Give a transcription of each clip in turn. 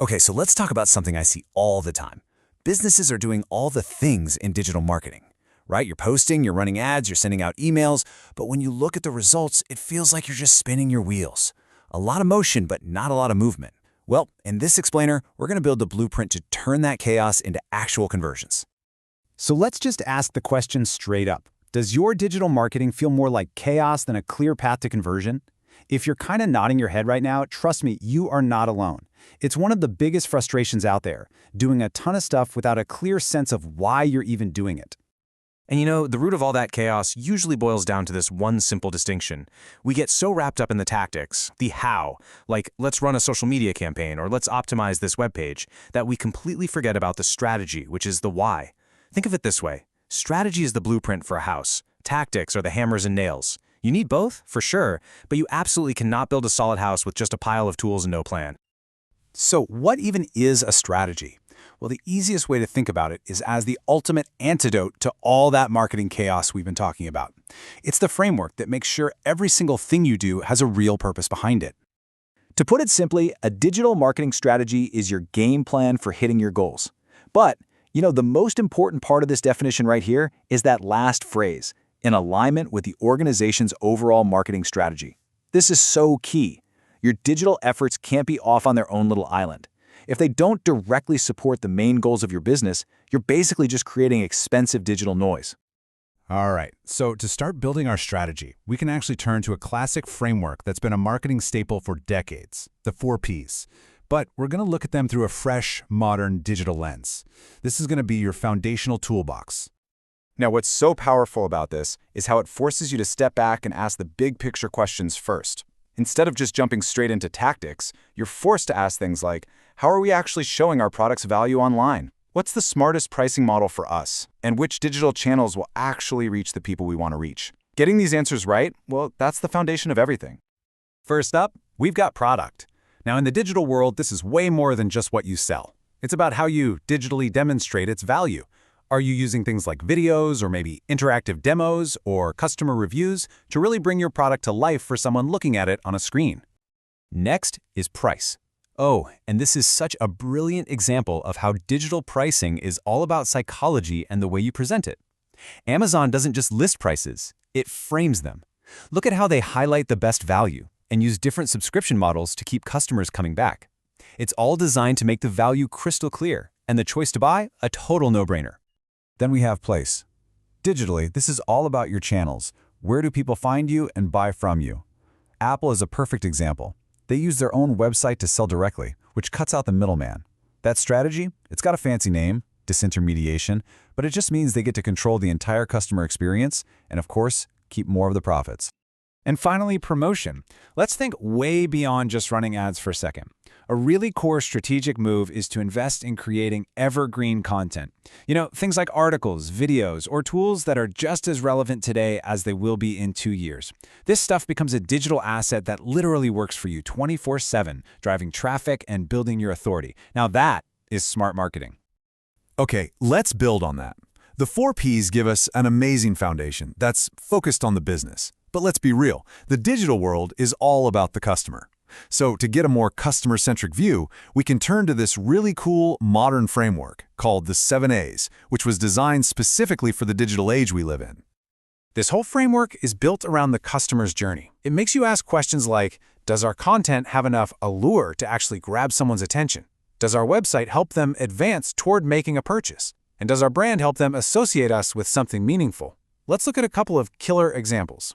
Okay, so let's talk about something I see all the time. Businesses are doing all the things in digital marketing, right? You're posting, you're running ads, you're sending out emails, but when you look at the results, it feels like you're just spinning your wheels. A lot of motion, but not a lot of movement. Well, in this explainer, we're going to build the blueprint to turn that chaos into actual conversions. So let's just ask the question straight up. Does your digital marketing feel more like chaos than a clear path to conversion? If you're kind of nodding your head right now, trust me, you are not alone. It's one of the biggest frustrations out there, doing a ton of stuff without a clear sense of why you're even doing it. And you know, the root of all that chaos usually boils down to this one simple distinction. We get so wrapped up in the tactics, the how, like let's run a social media campaign or let's optimize this web page, that we completely forget about the strategy, which is the why. Think of it this way. Strategy is the blueprint for a house. Tactics are the hammers and nails. You need both, for sure, but you absolutely cannot build a solid house with just a pile of tools and no plan. So what even is a strategy? Well, the easiest way to think about it is as the ultimate antidote to all that marketing chaos we've been talking about. It's the framework that makes sure every single thing you do has a real purpose behind it. To put it simply, a digital marketing strategy is your game plan for hitting your goals. But, the most important part of this definition right here is that last phrase, in alignment with the organization's overall marketing strategy. This is so key. Your digital efforts can't be off on their own little island. If they don't directly support the main goals of your business, you're basically just creating expensive digital noise. All right, so to start building our strategy, we can actually turn to a classic framework that's been a marketing staple for decades, the 4 Ps. But we're going to look at them through a fresh, modern digital lens. This is going to be your foundational toolbox. Now, what's so powerful about this is how it forces you to step back and ask the big picture questions first. Instead of just jumping straight into tactics, you're forced to ask things like, how are we actually showing our product's value online? What's the smartest pricing model for us? And which digital channels will actually reach the people we want to reach? Getting these answers right, well, that's the foundation of everything. First up, we've got product. Now, in the digital world, this is way more than just what you sell. It's about how you digitally demonstrate its value. Are you using things like videos or maybe interactive demos or customer reviews to really bring your product to life for someone looking at it on a screen? Next is price. Oh, and this is such a brilliant example of how digital pricing is all about psychology and the way you present it. Amazon doesn't just list prices, it frames them. Look at how they highlight the best value and use different subscription models to keep customers coming back. It's all designed to make the value crystal clear and the choice to buy a total no-brainer. Then we have place. Digitally, this is all about your channels. Where do people find you and buy from you? Apple is a perfect example. They use their own website to sell directly, which cuts out the middleman. That strategy, it's got a fancy name, disintermediation, but it just means they get to control the entire customer experience and, of course, keep more of the profits. And finally, promotion. Let's think way beyond just running ads for a second. A really core strategic move is to invest in creating evergreen content. Things like articles, videos, or tools that are just as relevant today as they will be in 2 years. This stuff becomes a digital asset that literally works for you 24/7, driving traffic and building your authority. Now that is smart marketing. Okay, let's build on that. The 4 Ps give us an amazing foundation that's focused on the business. But let's be real, the digital world is all about the customer. So to get a more customer-centric view, we can turn to this really cool modern framework called the 7 As, which was designed specifically for the digital age we live in. This whole framework is built around the customer's journey. It makes you ask questions like, does our content have enough allure to actually grab someone's attention? Does our website help them advance toward making a purchase? And does our brand help them associate us with something meaningful? Let's look at a couple of killer examples.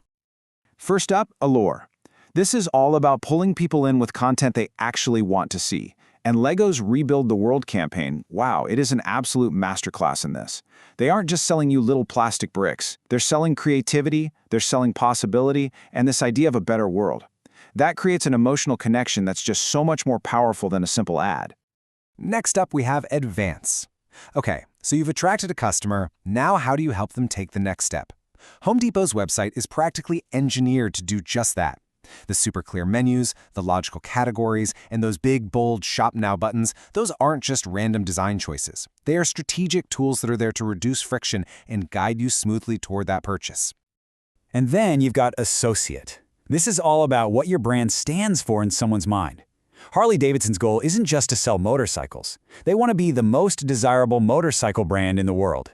First up, allure. This is all about pulling people in with content they actually want to see. And Lego's Rebuild the World campaign, wow, it is an absolute masterclass in this. They aren't just selling you little plastic bricks. They're selling creativity, they're selling possibility, and this idea of a better world. That creates an emotional connection that's just so much more powerful than a simple ad. Next up, we have advance. Okay, so you've attracted a customer. Now how do you help them take the next step? Home Depot's website is practically engineered to do just that. The super clear menus, the logical categories, and those big, bold Shop Now buttons, those aren't just random design choices. They are strategic tools that are there to reduce friction and guide you smoothly toward that purchase. And then you've got associate. This is all about what your brand stands for in someone's mind. Harley-Davidson's goal isn't just to sell motorcycles. They want to be the most desirable motorcycle brand in the world.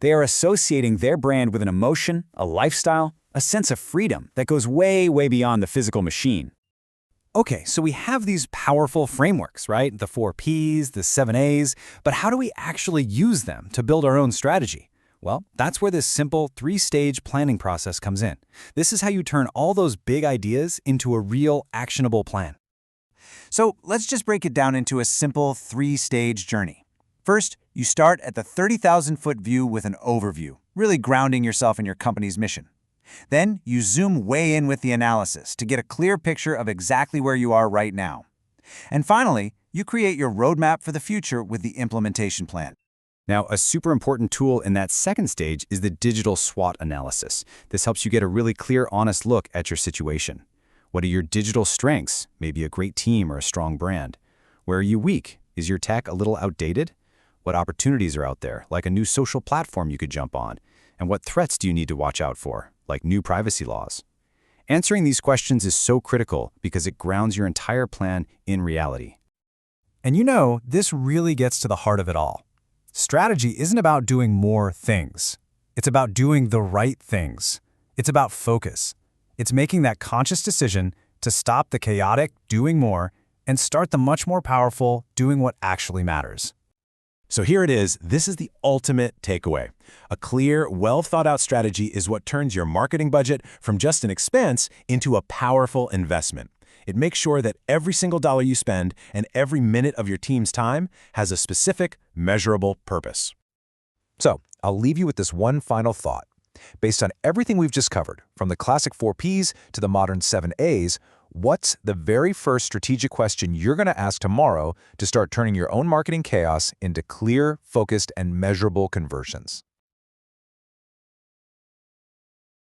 They are associating their brand with an emotion, a lifestyle, a sense of freedom that goes way, way beyond the physical machine. Okay, so we have these powerful frameworks, right? The 4 Ps, the 7 As, but how do we actually use them to build our own strategy? Well, that's where this simple 3-stage planning process comes in. This is how you turn all those big ideas into a real, actionable plan. So let's just break it down into a simple 3-stage journey. First, you start at the 30,000-foot view with an overview, really grounding yourself in your company's mission. Then you zoom way in with the analysis to get a clear picture of exactly where you are right now. And finally, you create your roadmap for the future with the implementation plan. Now, a super important tool in that second stage is the digital SWOT analysis. This helps you get a really clear, honest look at your situation. What are your digital strengths? Maybe a great team or a strong brand. Where are you weak? Is your tech a little outdated? What opportunities are out there, like a new social platform you could jump on? And what threats do you need to watch out for, like new privacy laws? Answering these questions is so critical because it grounds your entire plan in reality. And you know, this really gets to the heart of it all. Strategy isn't about doing more things. It's about doing the right things. It's about focus. It's making that conscious decision to stop the chaotic doing more and start the much more powerful doing what actually matters. So here it is. This is the ultimate takeaway. A clear, well-thought-out strategy is what turns your marketing budget from just an expense into a powerful investment. It makes sure that every single dollar you spend and every minute of your team's time has a specific, measurable purpose. So, I'll leave you with this one final thought. Based on everything we've just covered, from the classic 4 Ps to the modern 7 As, what's the very first strategic question you're going to ask tomorrow to start turning your own marketing chaos into clear, focused, and measurable conversions?